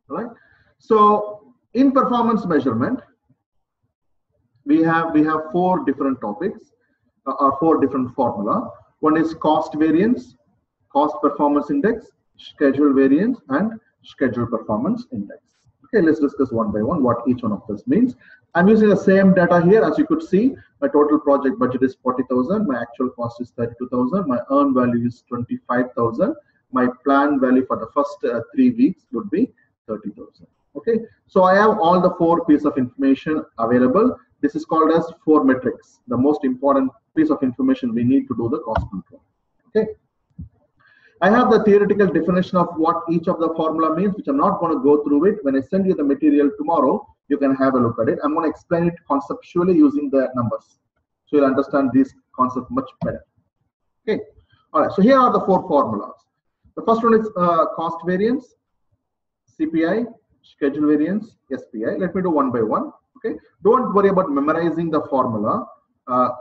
right? So in performance measurement, we have four different topics or four different formula. One is cost variance, cost performance index, schedule variance, and schedule performance index. Okay, let's discuss one by one what each one of this means. I'm using the same data here. As you could see, my total project budget is 40,000. My actual cost is 32,000. My earned value is 25,000. My planned value for the first 3 weeks would be 30,000. Okay, so I have all the four pieces of information available. This is called as four metrics, the most important piece of information we need to do the cost control. Okay, I have the theoretical definition of what each of the formula means, which I'm not going to go through it. When I send you the material tomorrow, you can have a look at it. I'm going to explain it conceptually using the numbers, so you'll understand this concept much better. Okay, all right, so here are the four formulas. The first one is cost variance, CPI, schedule variance, SPI. Let me do one by one. Okay, don't worry about memorizing the formula.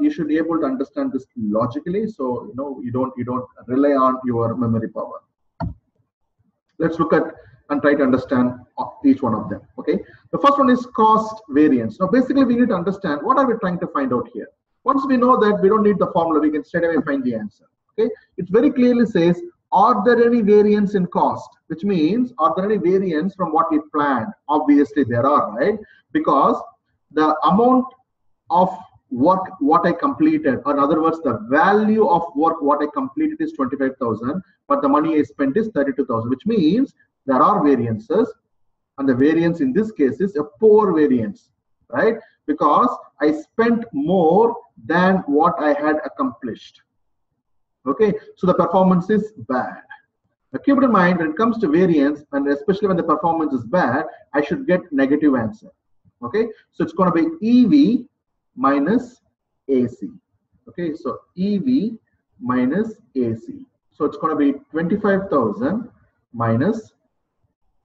You should be able to understand this logically, so you don't rely on your memory power. Let's look at and try to understand each one of them. Okay, the first one is cost variance. Now basically we need to understand what are we trying to find out here. Once we know that, we don't need the formula, we can straight away find the answer. Okay, it very clearly says, are there any variance in cost, which means are there any variance from what we planned? Obviously there are, right? Because the amount of work what I completed, or in other words, the value of work what I completed is 25,000, but the money I spent is 32,000, which means there are variances, and the variance in this case is a poor variance, right? Because I spent more than what I had accomplished. Okay, so the performance is bad. Now keep in mind, when it comes to variance, and especially when the performance is bad, I should get negative answer. Okay, so it's going to be EV minus AC. Okay, so EV minus AC. So it's going to be 25,000 minus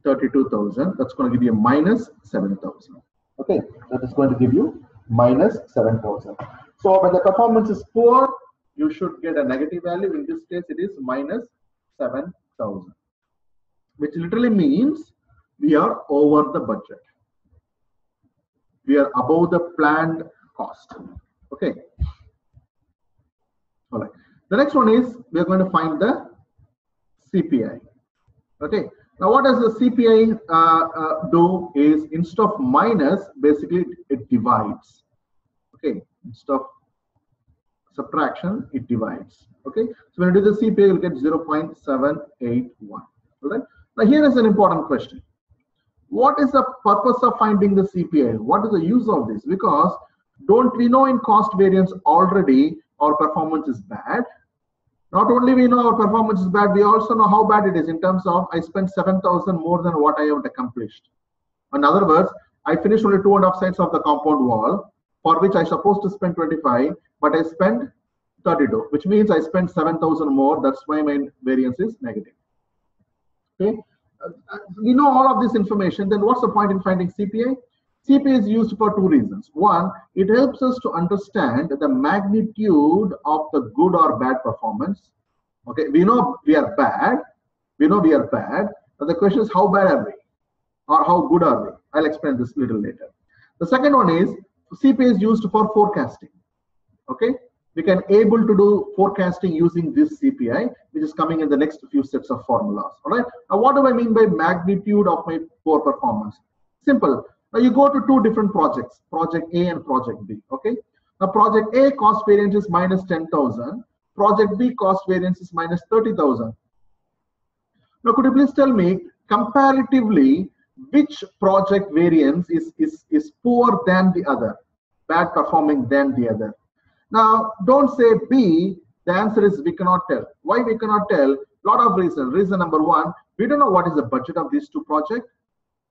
32,000. That's going to give you minus 7,000. Okay, that is going to give you minus 7,000. So when the performance is poor, you should get a negative value. In this case, it is minus 7,000, which literally means we are over the budget. We are above the planned cost. Okay. All right. The next one is we are going to find the CPI. Okay. Now, what does the CPI do? Is instead of minus, basically it divides. Okay. Instead of subtraction, it divides. Okay, so when you do the CPI, you'll get 0.781. All right. Now here is an important question. What is the purpose of finding the CPI? What is the use of this? Because don't we know in cost variance already our performance is bad? Not only we know our performance is bad, we also know how bad it is in terms of I spent 7,000 more than what I have accomplished. In other words, I finished only 2.5 sides of the compound wall, for which I supposed to spend 25, but I spent 32, which means I spent 7,000 more. That's why my variance is negative. Okay, we know all of this information. Then what's the point in finding CPI? CPI is used for two reasons. One, it helps us to understand the magnitude of the good or bad performance. Okay, we know we are bad. We know we are bad. But the question is, how bad are we, or how good are we? I'll explain this a little later. The second one is CPI is used for forecasting. Okay, we can able to do forecasting using this CPI, which is coming in the next few sets of formulas. All right. Now, what do I mean by magnitude of my poor performance? Simple. Now you go to two different projects, project A and project B. Okay. Now project A cost variance is minus 10,000. Project B cost variance is minus 30,000. Now could you please tell me comparatively which project variance is poor than the other, bad performing than the other? Now, don't say B. The answer is we cannot tell. Why we cannot tell? Lot of reasons. Reason number one, we don't know what is the budget of these two projects.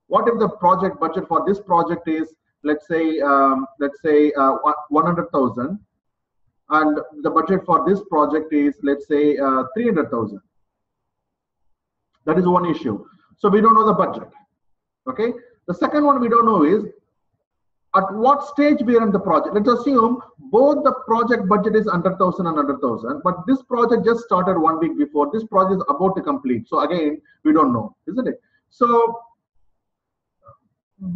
What if the project budget for this project is, let's say 100,000, and the budget for this project is, let's say 300,000. That is one issue. So we don't know the budget. Okay. The second one we don't know is at what stage we are in the project. Let's assume both the project budget is 100,000 and 100,000, but this project just started 1 week before. This project is about to complete. So again, we don't know, isn't it? So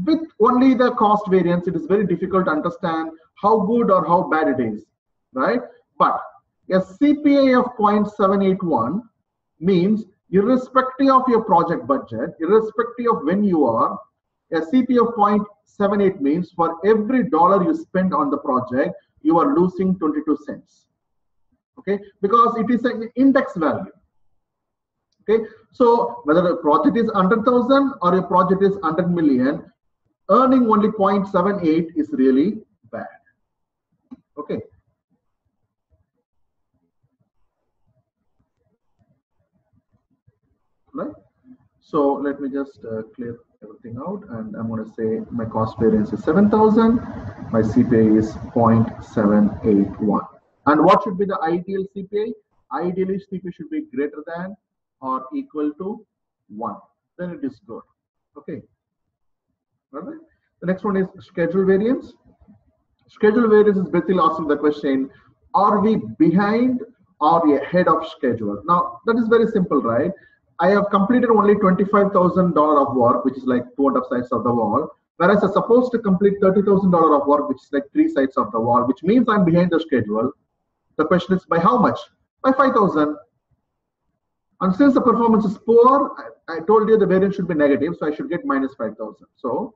with only the cost variance, it is very difficult to understand how good or how bad it is, right? But a CPI of 0.781 means, irrespective of your project budget, irrespective of when you are, a CPI of 0.78 means for every dollar you spend on the project, you are losing 22 cents. Okay, because it is an index value. Okay, so whether a project is 100,000 or a project is 100 million, earning only 0.78 is really bad. Okay. Right. So let me just clear everything out, and I'm going to say my cost variance is 7,000. My CPI is 0.781. And what should be the ideal CPI? Ideally, CPI should be greater than or equal to 1. Then it is good. Okay. All right. The next one is schedule variance. Schedule variance is basically asking the question, are we behind or ahead of schedule? Now, that is very simple, right? I have completed only $25,000 of work, which is like 2.5 sides of the wall, whereas I'm supposed to complete $30,000 of work, which is like 3 sides of the wall, which means I'm behind the schedule. The question is, by how much? By 5,000. And since the performance is poor, I told you the variance should be negative, so I should get minus 5,000. So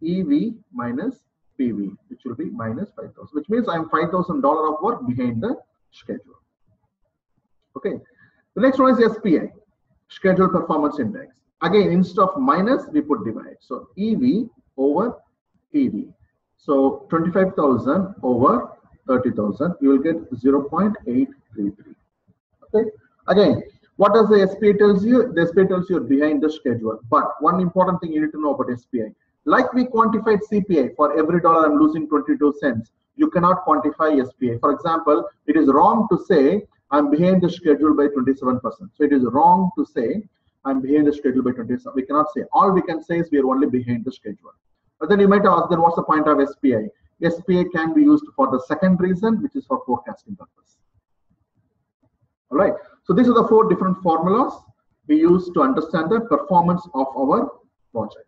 EV minus PV, which will be minus 5,000, which means I'm $5,000 of work behind the schedule. Okay. The next one is SPI, Schedule Performance Index. Again, instead of minus, we put divide. So EV over PV. So 25,000 over 30,000, you will get 0.833. Okay. Again, what does the SPI tells you? The SPI tells you you're behind the schedule. But one important thing you need to know about SPI. Like we quantified CPI, for every dollar I'm losing 22 cents. You cannot quantify SPI. For example, it is wrong to say I'm behind the schedule by 27%. So it is wrong to say I'm behind the schedule by 27%. We cannot say. All we can say is we are only behind the schedule. But then you might ask, then what's the point of SPI? SPI can be used for the second reason, which is for forecasting purpose. All right. So these are the 4 different formulas we use to understand the performance of our project.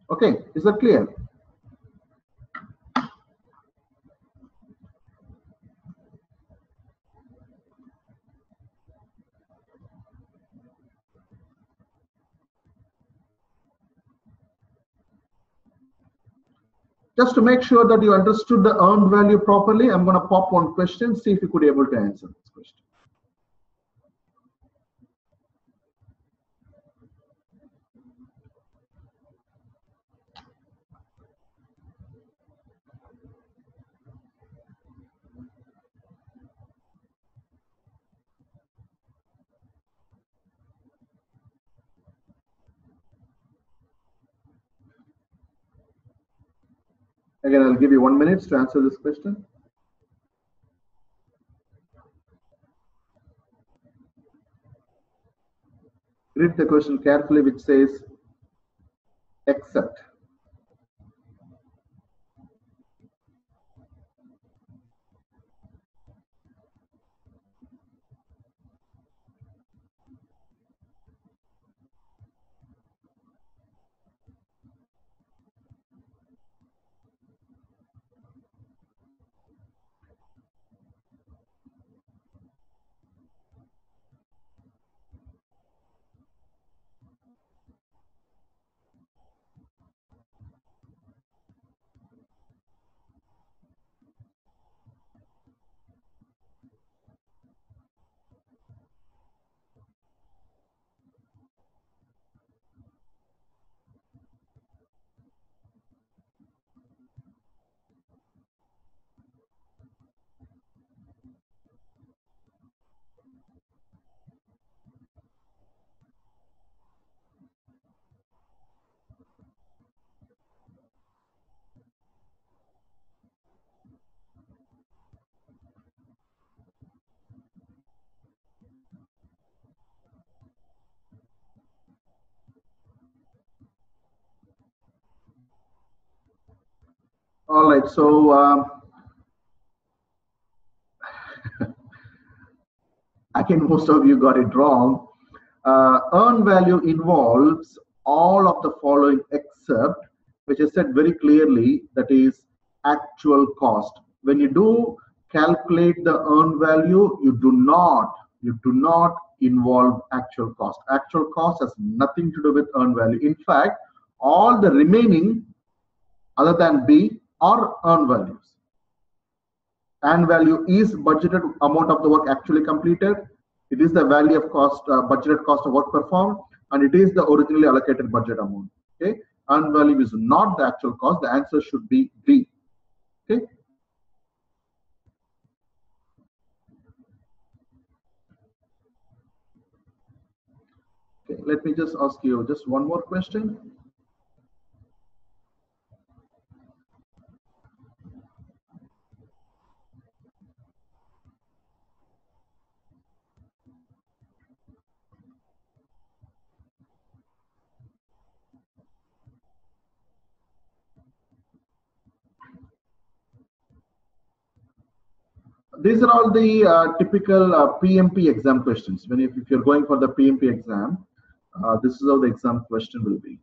Okay, is that clear? Just to make sure that you understood the earned value properly, I'm going to pop one question, see if you could be able to answer this question. Again, I'll give you 1 minute to answer this question. Read the question carefully, which says, except. All right, so again, most of you got it wrong. Earn value involves all of the following except, which is said very clearly, that is actual cost. When you do calculate the earn value, you do not involve actual cost. Actual cost has nothing to do with earn value. In fact, all the remaining other than B are earn values. Earn value is budgeted amount of the work actually completed. It is the value of cost, budgeted cost of work performed, and it is the originally allocated budget amount. Okay, earn value is not the actual cost. The answer should be B. Okay. Okay, let me just ask you just one more question. These are all the typical PMP exam questions. When if you're going for the PMP exam, this is how the exam question will be.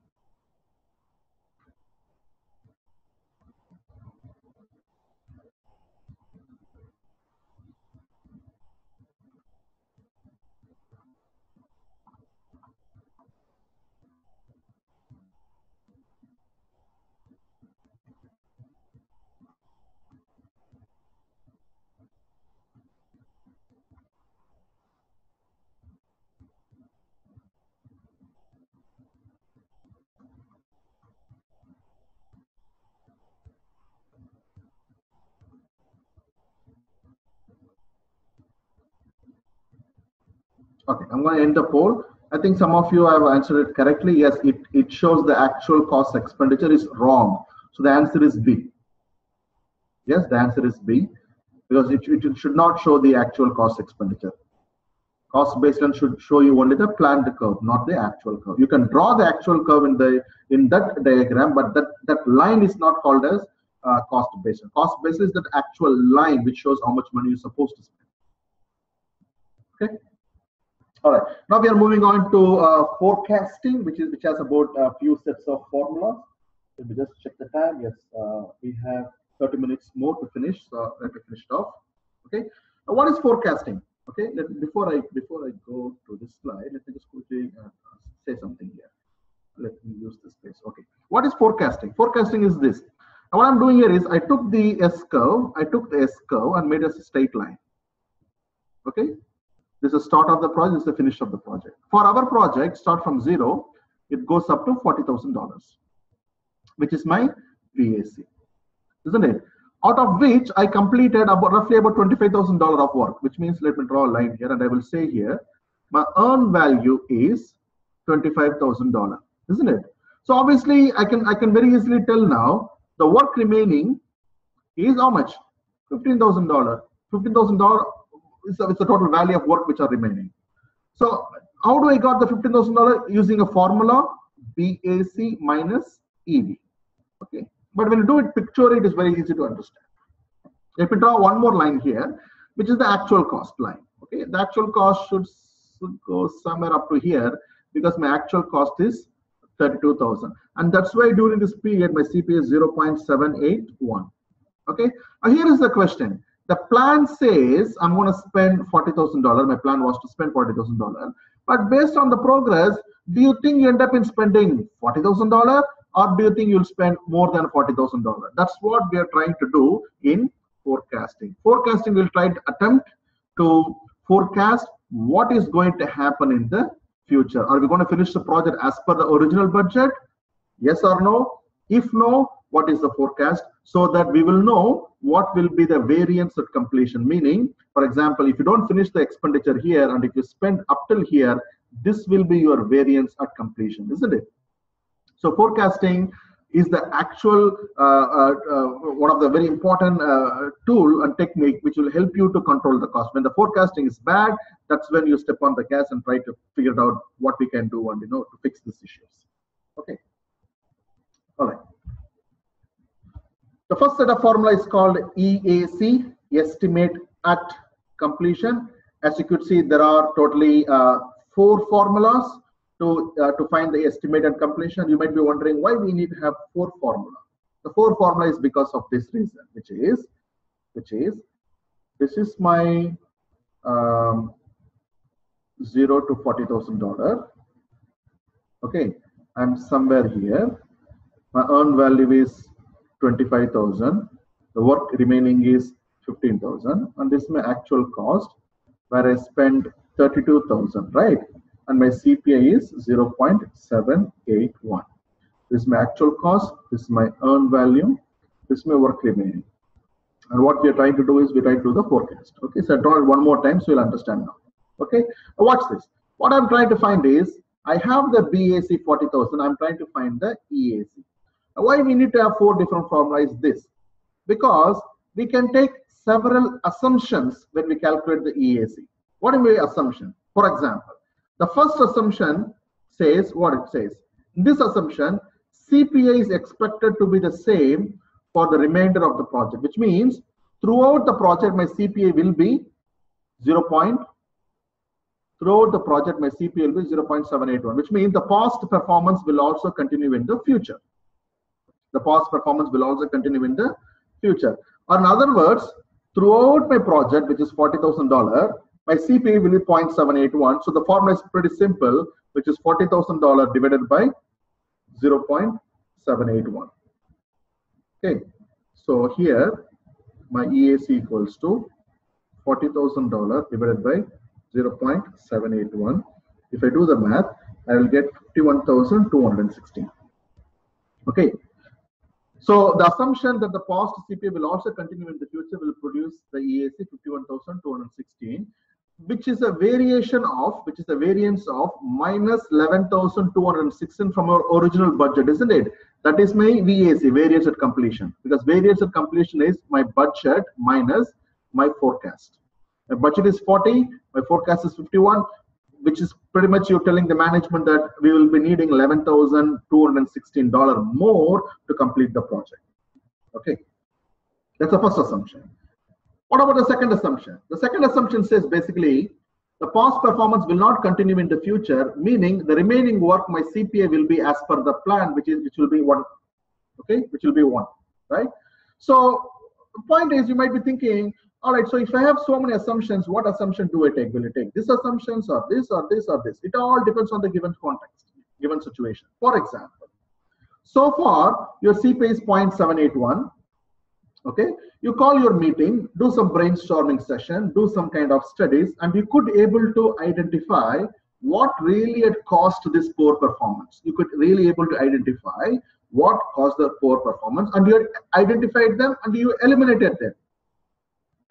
Okay, I'm going to end the poll. I think some of you have answered it correctly. Yes, it shows the actual cost expenditure is wrong. So the answer is B. Yes, the answer is B, because it should not show the actual cost expenditure. Cost baseline should show you only the planned curve, not the actual curve. You can draw the actual curve in that diagram, but that line is not called as cost baseline. Cost baseline is that actual line which shows how much money you're supposed to spend. Okay. All right. Now we are moving on to forecasting, which has about a few sets of formulas. Let me just check the time. Yes, we have 30 minutes more to finish. So let me finish it off. Okay. Now, what is forecasting? Okay. Before I go to this slide, let me just quickly say something here. Let me use this space. Okay. What is forecasting? Forecasting is this. Now, what I'm doing here is I took the S curve. And made a straight line. Okay. This is the start of the project, this is the finish of the project. For our project, start from 0, it goes up to $40,000, which is my VAC, isn't it? Out of which I completed roughly about $25,000 of work, which means let me draw a line here and I will say here, my earn value is $25,000, isn't it? So obviously I can very easily tell now the work remaining is how much? $15,000. $15,000 is the total value of work which are remaining. So how do I got the $15,000? Using a formula BAC minus EV. Okay, but when you do it picture, it is very easy to understand. Let me draw one more line here, which is the actual cost line. Okay, the actual cost should go somewhere up to here because my actual cost is 32,000, and that's why during this period my CPI is 0.781. Okay, now here is the question. The plan says I'm going to spend $40,000. My plan was to spend $40,000. But based on the progress, do you think you end up in spending $40,000 or do you think you'll spend more than $40,000? That's what we are trying to do in forecasting. Forecasting will try to attempt to forecast what is going to happen in the future. Are we going to finish the project as per the original budget? Yes or no? If no, what is the forecast? So that we will know what will be the variance at completion. Meaning, for example, if you don't finish the expenditure here and if you spend up till here, this will be your variance at completion, isn't it? So forecasting is the actual one of the very important tool and technique which will help you to control the cost. When the forecasting is bad, that's when you step on the gas and try to figure out what we can do and to fix these issues. Okay. All right. The first set of formula is called EAC, estimate at completion. As you could see, there are totally 4 formulas to find the estimated completion. You might be wondering why we need to have 4 formula. The 4 formula is because of this reason, which is this is my 0 to $40,000. Okay, and somewhere here my earned value is 25,000. The work remaining is 15,000, and this is my actual cost where I spent 32,000, right? And my CPI is 0.781. This is my actual cost. This is my earned value. This is my work remaining. And what we are trying to do is we try to do the forecast. Okay, so I draw it one more time so you'll understand now. Okay, now watch this. What I'm trying to find is I have the BAC 40,000. I'm trying to find the EAC. Now, why we need to have 4 different formulas is this? Because we can take several assumptions when we calculate the EAC. What is my assumption? For example, the first assumption says what it says. In this assumption, CPI is expected to be the same for the remainder of the project, which means throughout the project my CPI will be 0.781, which means the past performance will also continue in the future. The past performance will also continue in the future. Or in other words, throughout my project, which is $40,000, my CPI will be 0.781. So the formula is pretty simple, which is $40,000 divided by 0.781. Okay, so here my EAC equals to $40,000 divided by 0.781. If I do the math, I will get 51,216. Okay, so the assumption that the past CPI will also continue in the future will produce the EAC 51,216, which is a variance of minus 11,216 from our original budget, isn't it? That is my VAC, variance at completion, because variance at completion is my budget minus my forecast. My budget is 40, my forecast is 51, which is pretty much you're telling the management that we will be needing $11,216 more to complete the project. Okay, that's the first assumption. What about the second assumption? The second assumption says basically the past performance will not continue in the future, meaning the remaining work, my CPI will be as per the plan, which will be 1. Okay, which will be 1, right? So the point is, you might be thinking, all right, so if I have so many assumptions, what assumption do I take? Will I take this assumptions or this or this or this? It all depends on the given context, given situation. For example, so far your CPI is 0.781. Okay, you call your meeting, do some brainstorming session, do some kind of studies, and you could able to identify what really had caused this poor performance. You could really able to identify what caused the poor performance, and you identified them and you eliminated them.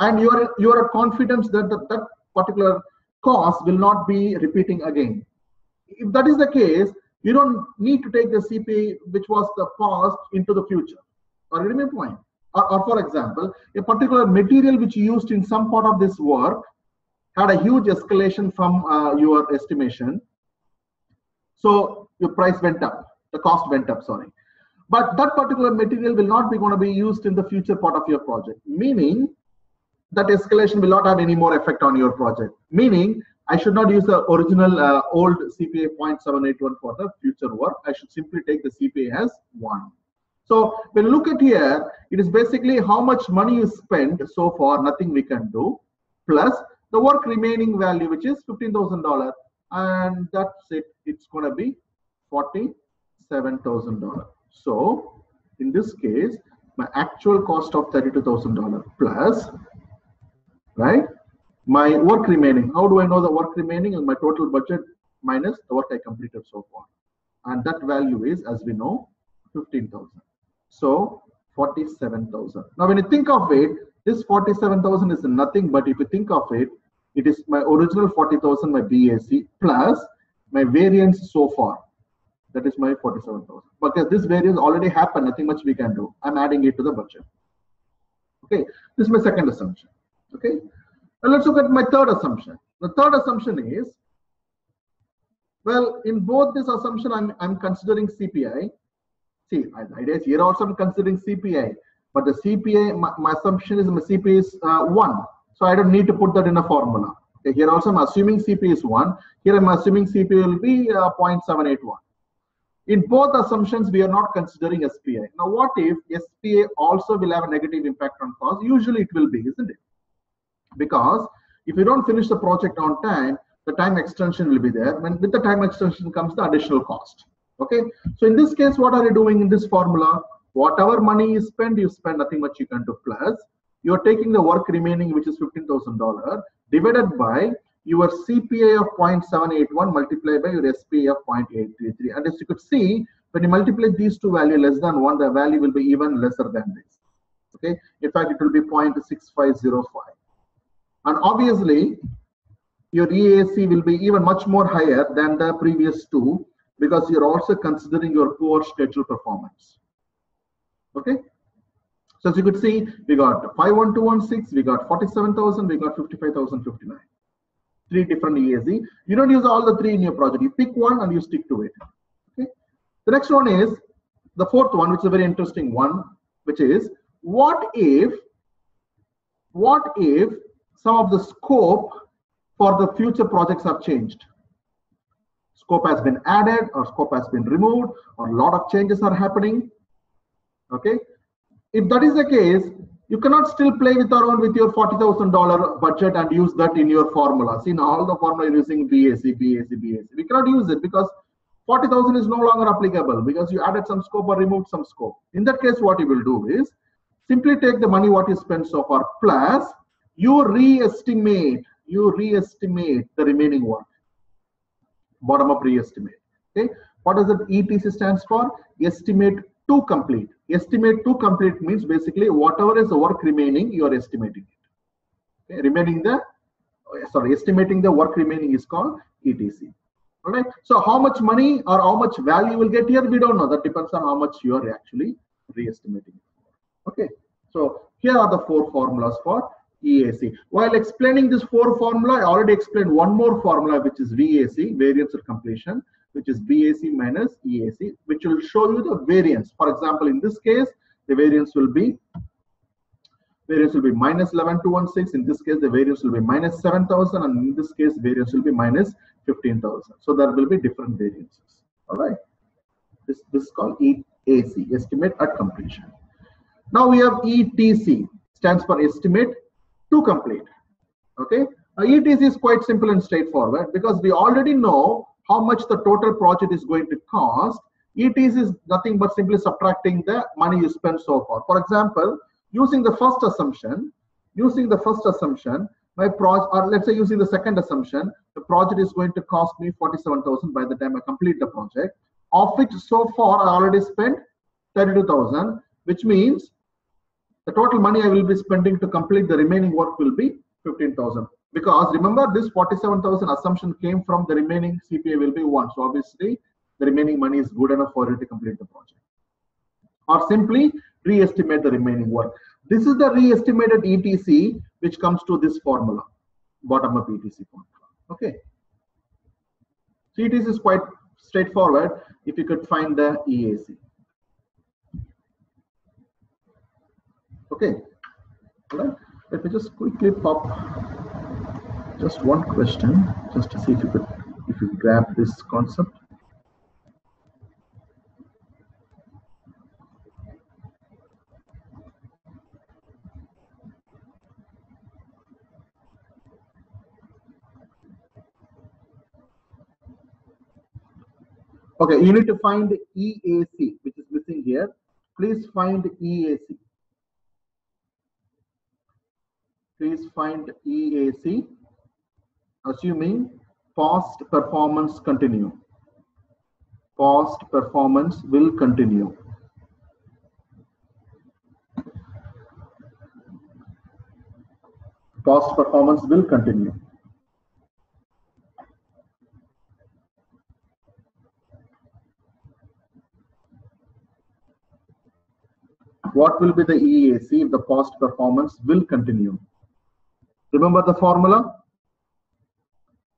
And you are confident that that particular cause will not be repeating again. If that is the case, you don't need to take the CPI, which was the past, into the future. Or you may point. Or for example, a particular material which you used in some part of this work had a huge escalation from your estimation. So your price went up, the cost went up, sorry. But that particular material will not be going to be used in the future part of your project, meaning that escalation will not have any more effect on your project. Meaning, I should not use the original old CPI 0.781 for the future work. I should simply take the CPI as 1. So when you look at here, it is basically how much money you spent so far, nothing we can do, plus the work remaining value, which is $15,000, and that's it. It's going to be $47,000. So in this case, my actual cost of $32,000 plus, right, my work remaining. How do I know the work remaining? And my total budget minus the work I completed so far, and that value is, as we know, 15,000. So 47,000. Now, when you think of it, this 47,000 is nothing but, if you think of it, it is my original 40,000, my BAC, plus my variance so far. That is my 47,000. Because this variance already happened, nothing much we can do. I'm adding it to the budget. Okay, this is my second assumption. Okay, now let's look at my third assumption. The third assumption is, well, in both this assumption, I'm considering CPI. See, the idea is here also I'm considering CPI, but the CPI, my assumption is my CPI is 1. So I don't need to put that in a formula. Okay, here also I'm assuming CP is 1. Here I'm assuming CP will be 0.781. In both assumptions, we are not considering SPI. Now, what if SPI also will have a negative impact on cost? Usually it will be, isn't it? Because if you don't finish the project on time, the time extension will be there. When with the time extension comes the additional cost. Okay. So in this case, what are you doing in this formula? Whatever money you spend, nothing much you can do plus. You are taking the work remaining, which is $15,000, divided by your CPI of 0.781 multiplied by your SPI of 0.833. And as you could see, when you multiply these two values less than 1, the value will be even lesser than this. Okay. In fact, it will be 0.6505. And obviously, your EAC will be even much more higher than the previous two because you're also considering your poor schedule performance. Okay. So as you could see, we got 51216, we got 47,000, we got 55,059. 3 different EAC. You don't use all the 3 in your project. You pick one and you stick to it. Okay. The next one is the fourth one, which is a very interesting one, which is what if some of the scope for the future projects have changed? Scope has been added or scope has been removed or a lot of changes are happening. Okay. If that is the case, you cannot still play around with your $40,000 budget and use that in your formula. See, now all the formula you're using BAC. We cannot use it because 40,000 is no longer applicable because you added some scope or removed some scope. In that case, what you will do is simply take the money what you spent so far plus you re-estimate the remaining work. Bottom up re-estimate. Okay. What does the ETC stands for? Estimate to complete. Estimate to complete means basically whatever is the work remaining, you are estimating it. Okay. Estimating the work remaining is called ETC. All right. So how much money or how much value you will get here, we don't know. That depends on how much you are actually re-estimating. Okay. So here are the 4 formulas for EAC. While explaining this 4 formula, I already explained one more formula, which is VAC, variance or completion, which is BAC minus EAC, which will show you the variance. For example, in this case, the variance will be minus 11,216. In this case, the variance will be minus 7,000, and in this case, variance will be minus 15,000. So there will be different variances. All right. This is called EAC, estimate at completion. Now we have ETC, stands for estimate to complete. Okay. Now ETC is quite simple and straightforward because we already know how much the total project is going to cost. ETC is nothing but simply subtracting the money you spent so far. For example, using the first assumption, my project, or let's say using the second assumption, the project is going to cost me 47,000 by the time I complete the project. Of which so far I already spent 32,000, which means the total money I will be spending to complete the remaining work will be 15,000. Because remember, this 47,000 assumption came from the remaining CPI will be 1. So obviously, the remaining money is good enough for you to complete the project. Or simply re-estimate the remaining work. This is the re-estimated ETC, which comes to this formula, bottom-up ETC formula. Okay. So ETC is quite straightforward if you could find the EAC. Okay. All right. Let me just quickly pop just one question, just to see if you grab this concept. Okay, you need to find EAC, which is missing here. Please find EAC. Please find EAC, assuming past performance continue. Past performance will continue. Past performance will continue. What will be the EAC if the past performance will continue? Remember the formula?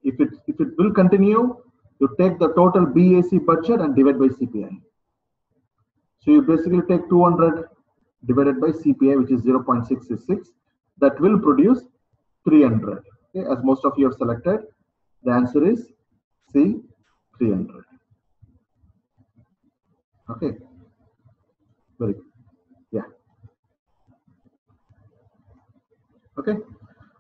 If it will continue, you take the total BAC budget and divide by CPI. So you basically take 200 divided by CPI, which is 0.666. That will produce 300. Okay, as most of you have selected, the answer is C, 300. Okay, very good. Yeah. Okay.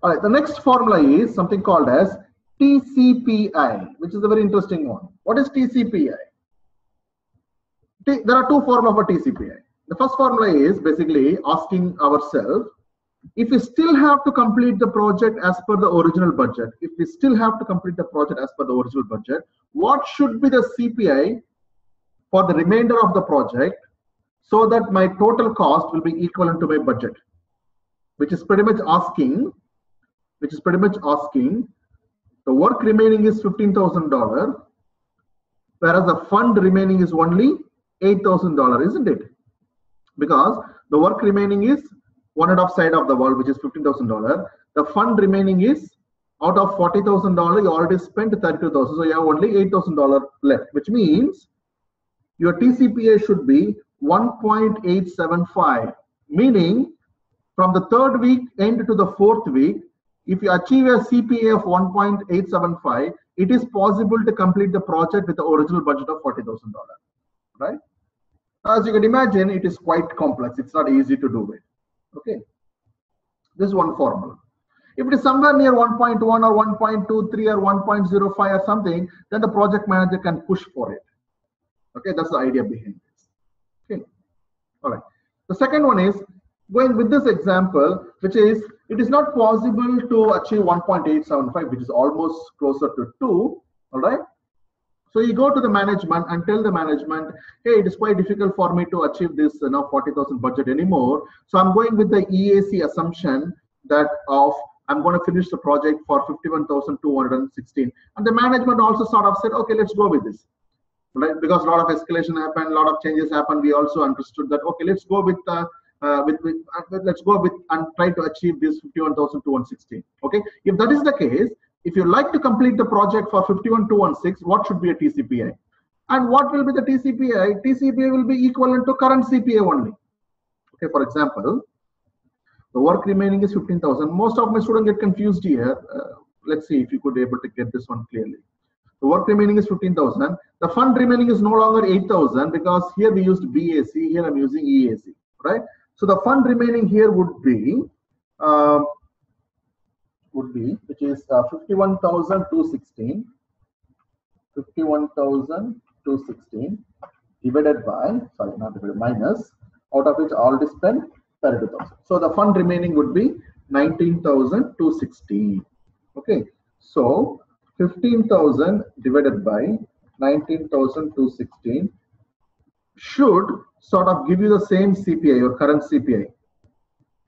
All right. The next formula is something called as TCPI, which is a very interesting one. What is TCPI? There are two formulas for TCPI. The first formula is basically asking ourselves, if we still have to complete the project as per the original budget, what should be the CPI for the remainder of the project so that my total cost will be equivalent to my budget, which is pretty much asking, the work remaining is $15,000, whereas the fund remaining is only $8,000, isn't it? Because the work remaining is one and a half side of the wall, which is $15,000. The fund remaining is out of $40,000, you already spent $32,000, so you have only $8,000 left, which means your TCPI should be 1.875, meaning from the third week end to the fourth week, if you achieve a CPA of 1.875, it is possible to complete the project with the original budget of $40,000, right? As you can imagine, it is quite complex. It's not easy to do it. Okay, this is one formula. If it is somewhere near 1.1 or 1.23 or 1.05 or something, then the project manager can push for it. Okay, that's the idea behind this. Okay, all right. The second one is going with this example, which is it is not possible to achieve 1.875, which is almost closer to 2. All right. So you go to the management and tell the management, hey, it is quite difficult for me to achieve this 40,000 budget anymore. So I'm going with the EAC assumption that I'm going to finish the project for 51,216. And the management also sort of said, okay, let's go with this. Right? Because a lot of escalation happened, a lot of changes happened. We also understood that, okay, let's go with and try to achieve this 51,216. Okay, if that is the case, if you like to complete the project for 51,216, what should be a TCPI? And what will be the TCPI? TCPI will be equivalent to current CPA only. Okay, for example, the work remaining is 15,000. Most of my students get confused here. Let's see if you could be able to get this one clearly. The work remaining is 15,000. The fund remaining is no longer 8,000 because here we used BAC, here I'm using EAC, right? So the fund remaining here would be which is 51,216 divided by, sorry, not divided, minus, out of which I already spent 32,000. So the fund remaining would be 19,216. Okay, so 15,000 divided by 19,216 should sort of give you the same CPI, your current CPI,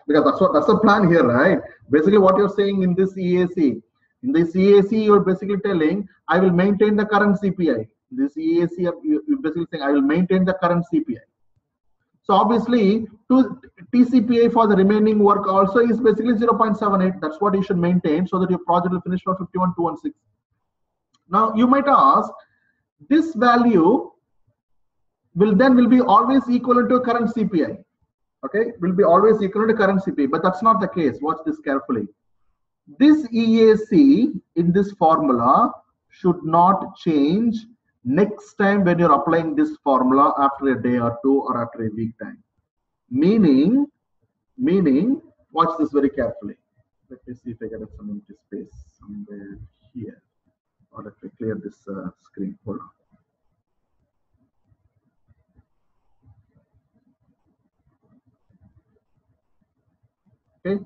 because that's the plan here, right? Basically what you're saying in this EAC, you're basically telling I will maintain the current CPI. This EAC, you're basically saying I will maintain the current CPI. So obviously to TCPI for the remaining work also is basically 0.78. That's what you should maintain so that your project will finish for 51,216. Now you might ask, this value will be always equivalent to current CPI. Okay, will be always equal to current CPI, but that's not the case. Watch this carefully. This EAC in this formula should not change next time when you're applying this formula after a day or two or after a week time. Meaning, watch this very carefully. Let me see if I get some empty space somewhere here, or let me clear this screen. Hold on. Okay,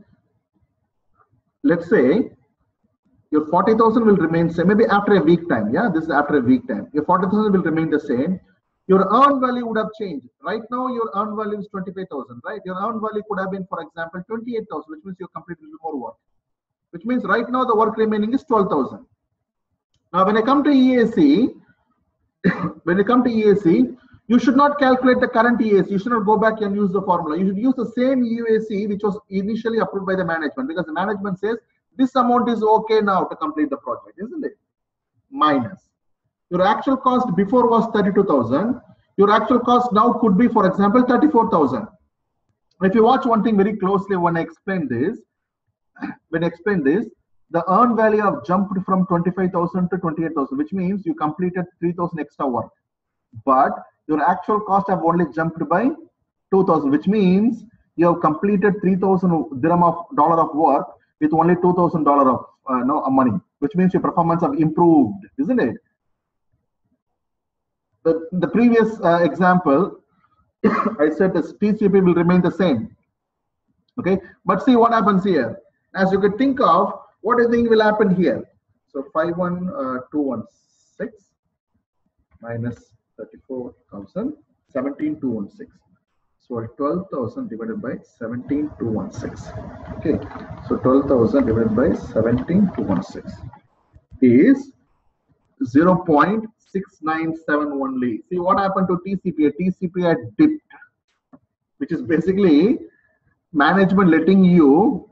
let's say your 40,000 will remain same, maybe after a week time. Yeah, this is after a week time. Your 40,000 will remain the same. Your earned value would have changed. Right now, your earned value is 25,000, right? Your earned value could have been, for example, 28,000, which means you completed more work. Which means right now the work remaining is 12,000. Now, when I come to EAC, you should not calculate the current EAC. You should not go back and use the formula. You should use the same EAC which was initially approved by the management, because the management says this amount is okay now to complete the project, isn't it? Minus your actual cost before was 32,000. Your actual cost now could be, for example, 34,000. If you watch one thing very closely when I explain this, the earned value have jumped from 25,000 to 28,000, which means you completed 3,000 extra work. But your actual cost have only jumped by 2,000, which means you have completed 3,000 dirham of dollar of work with only $2,000 of money, which means your performance have improved, isn't it? The previous example, I said the TCP will remain the same. Okay, but see what happens here. As you could think of, what do you think will happen here? So 51216 minus 34,000, 17,216. So 12,000 divided by 17,216. Okay, so 12,000 divided by 17,216 is 0.697 only. See what happened to TCPI? TCPI dipped, which is basically management letting you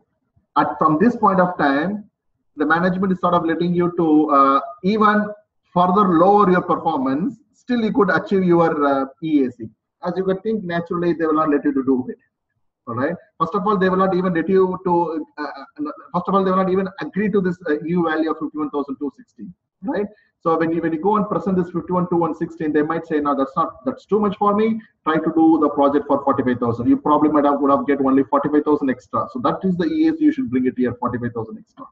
from this point of time, the management is sort of letting you to even further lower your performance. Still, you could achieve your EAC. As you could think, naturally, they will not let you to do it. All right. First of all, they will not even let you to. First of all, they will not even agree to this new value of 51,216. Right. So when you go and present this 51,216, they might say, no, that's too much for me. Try to do the project for 45,000. You probably would have get only 45,000 extra. So that is the EAC you should bring it here, 45,000 extra.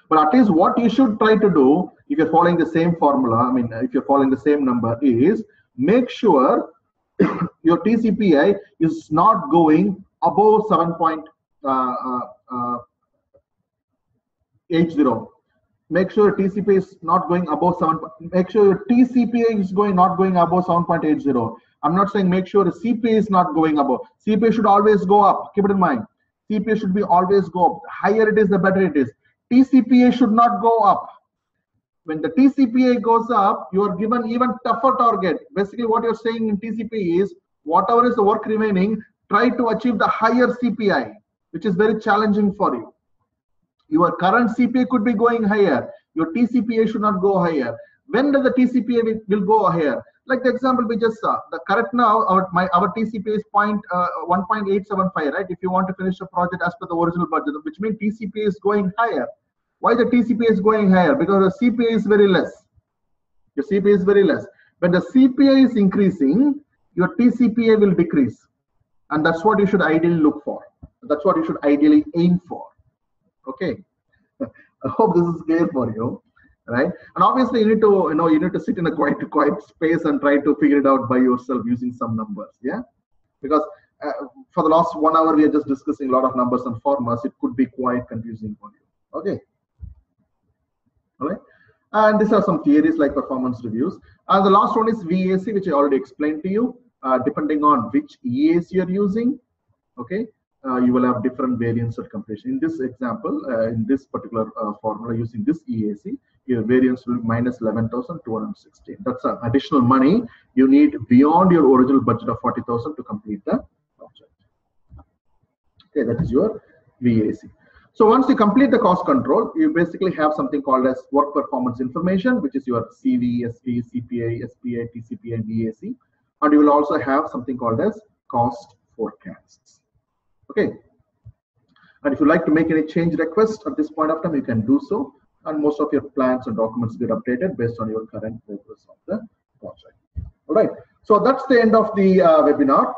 But at least what you should try to do, if you're following the same formula, I mean, if you're following the same number, is make sure your TCPI is not going above 7.80. Make sure TCPI is not going above 7. Make sure your TCPI is not going above 7.80. I'm not saying make sure the CPI is not going above. CPI should always go up. Keep it in mind. CPI should be always go up. The higher it is, the better it is. TCPI should not go up. When the TCPI goes up, you are given even tougher target. Basically, what you're saying in TCPI is whatever is the work remaining, try to achieve the higher CPI, which is very challenging for you. Your current CPI could be going higher. Your TCPI should not go higher. When does the TCPI will go higher? Like the example we just saw. The correct now, our TCPI is 1.875, right? If you want to finish the project as per the original budget, which means TCPI is going higher. Why the TCPI is going higher? Because the CPI is very less. Your CPI is very less. When the CPI is increasing, your TCPI will decrease. And that's what you should ideally look for. That's what you should ideally aim for. Okay. I hope this is clear for you, right? And obviously, you need to sit in a quiet space and try to figure it out by yourself using some numbers. Yeah, because for the last 1 hour we are just discussing a lot of numbers and formulas. It could be quite confusing for you. Okay. All right. And these are some theories like performance reviews. And the last one is VAC, which I already explained to you. Depending on which EAC you're using, okay. You will have different variance at completion. In this example, in this particular formula using this EAC, your variance will be minus 11,216. That's additional money you need beyond your original budget of 40,000 to complete the project. Okay, that is your VAC. So once you complete the cost control, you basically have something called as work performance information, which is your CV, SP, CPI, SPI, TCPI, VAC. And you will also have something called as cost forecasts. Okay, and if you like to make any change request at this point of time, you can do so, and most of your plans and documents get updated based on your current progress of the project. All right, so that's the end of the webinar,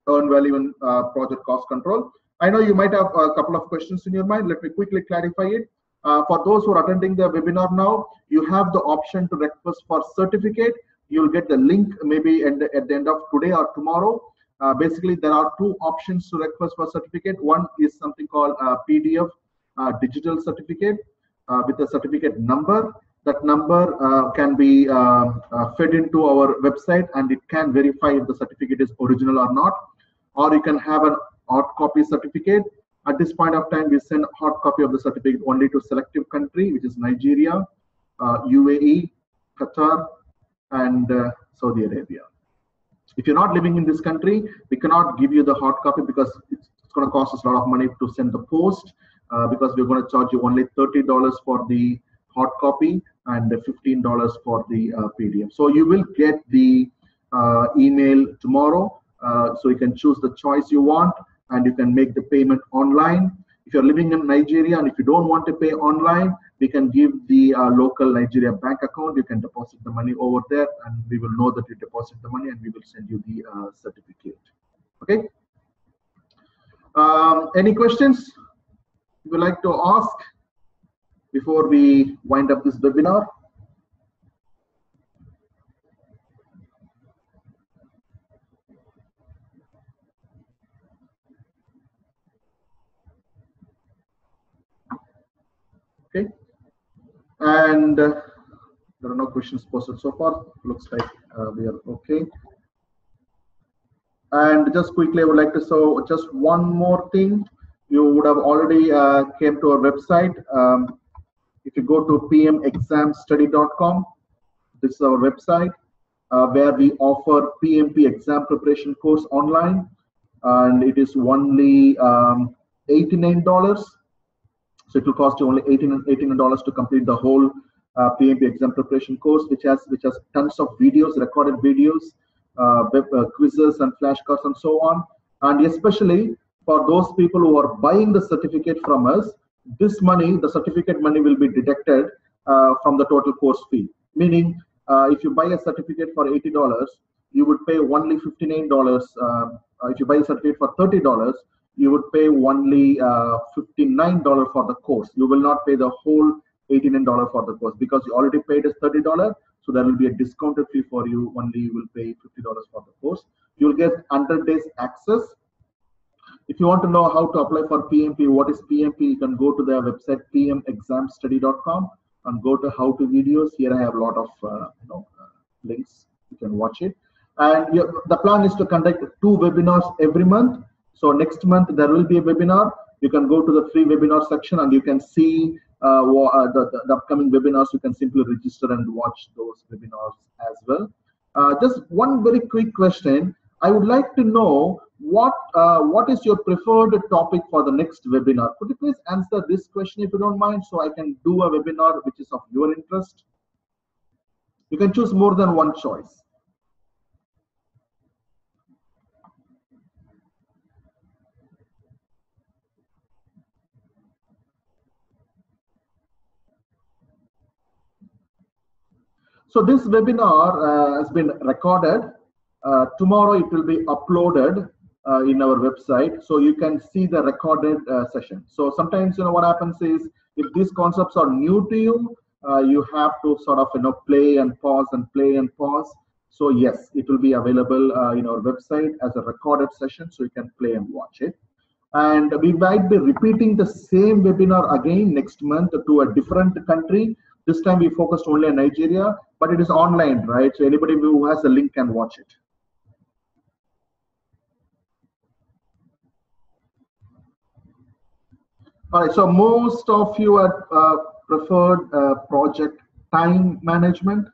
Earn Value in Project Cost Control. I know you might have a couple of questions in your mind. Let me quickly clarify it. For those who are attending the webinar now, you have the option to request for certificate. You'll get the link maybe at the end of today or tomorrow. Basically, there are two options to request for certificate. One is something called PDF digital certificate with a certificate number. That number can be fed into our website, and it can verify if the certificate is original or not. Or you can have an hard copy certificate. At this point of time, we send hard copy of the certificate only to selective country, which is Nigeria, UAE, Qatar, and Saudi Arabia. If you're not living in this country, we cannot give you the hard copy because it's going to cost us a lot of money to send the post, because we're going to charge you only $30 for the hard copy and $15 for the PDF. So you will get the email tomorrow, so you can choose the choice you want, and you can make the payment online. If you're living in Nigeria and if you don't want to pay online, we can give the local Nigeria bank account. You can deposit the money over there, and we will know that you deposit the money, and we will send you the certificate. Okay. Any questions you would like to ask before we wind up this webinar? Okay. And there are no questions posted so far. Looks like we are okay. And just quickly, I would like to show just one more thing. You would have already came to our website. If you go to pmexamstudy.com, this is our website where we offer PMP exam preparation course online, and it is only $89. So it will cost you only $89 to complete the whole PMP exam preparation course, which has tons of videos, recorded videos, web quizzes and flashcards and so on. And especially for those people who are buying the certificate from us, this money, the certificate money, will be deducted from the total course fee. Meaning, if you buy a certificate for $80, you would pay only $59. If you buy a certificate for $30, you would pay only $59 for the course. You will not pay the whole $89 for the course because you already paid us $30. So there will be a discounted fee for you. Only you will pay $50 for the course. You will get 100 days access. If you want to know how to apply for PMP, what is PMP, you can go to their website pmexamstudy.com and go to how to videos. Here I have a lot of links. You can watch it. And the plan is to conduct 2 webinars every month. So next month there will be a webinar. You can go to the free webinar section and you can see the upcoming webinars. You can simply register and watch those webinars as well. Just one very quick question. I would like to know what is your preferred topic for the next webinar? Could you please answer this question if you don't mind, so I can do a webinar which is of your interest? You can choose more than one choice. So this webinar has been recorded. Tomorrow it will be uploaded in our website, so you can see the recorded session. So sometimes what happens is, if these concepts are new to you, you have to sort of play and pause and play and pause. So yes, it will be available in our website as a recorded session, so you can play and watch it. And we might be repeating the same webinar again next month to a different country. This time we focused only on Nigeria, but it is online, right? So anybody who has a link can watch it. All right, so most of you have preferred project time management.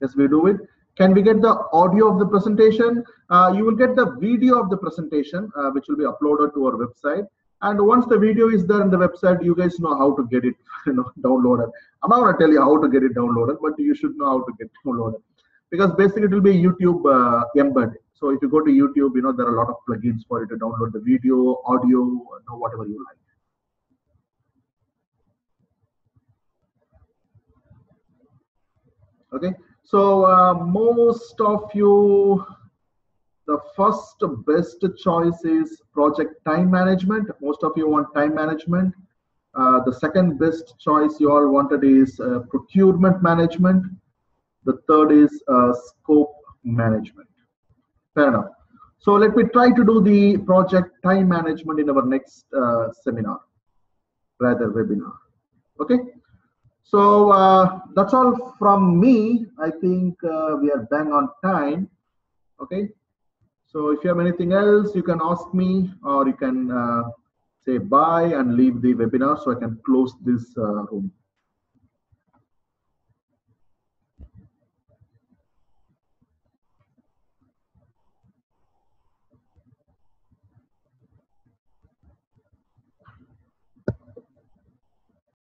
Yes, we do it. Can we get the audio of the presentation? You will get the video of the presentation, which will be uploaded to our website. And once the video is there on the website, you guys know how to get it downloaded. I'm not going to tell you how to get it downloaded, but you should know how to get it downloaded. Because basically it will be YouTube embed. So if you go to YouTube, there are a lot of plugins for you to download the video, audio, whatever you like. Okay, so most of you, the first best choice is project time management. Most of you want time management. The second best choice you all wanted is procurement management. The third is scope management. Fair enough. So let me try to do the project time management in our next seminar, rather webinar. Okay. So that's all from me. I think we are bang on time. Okay. So if you have anything else, you can ask me, or you can say bye and leave the webinar so I can close this room.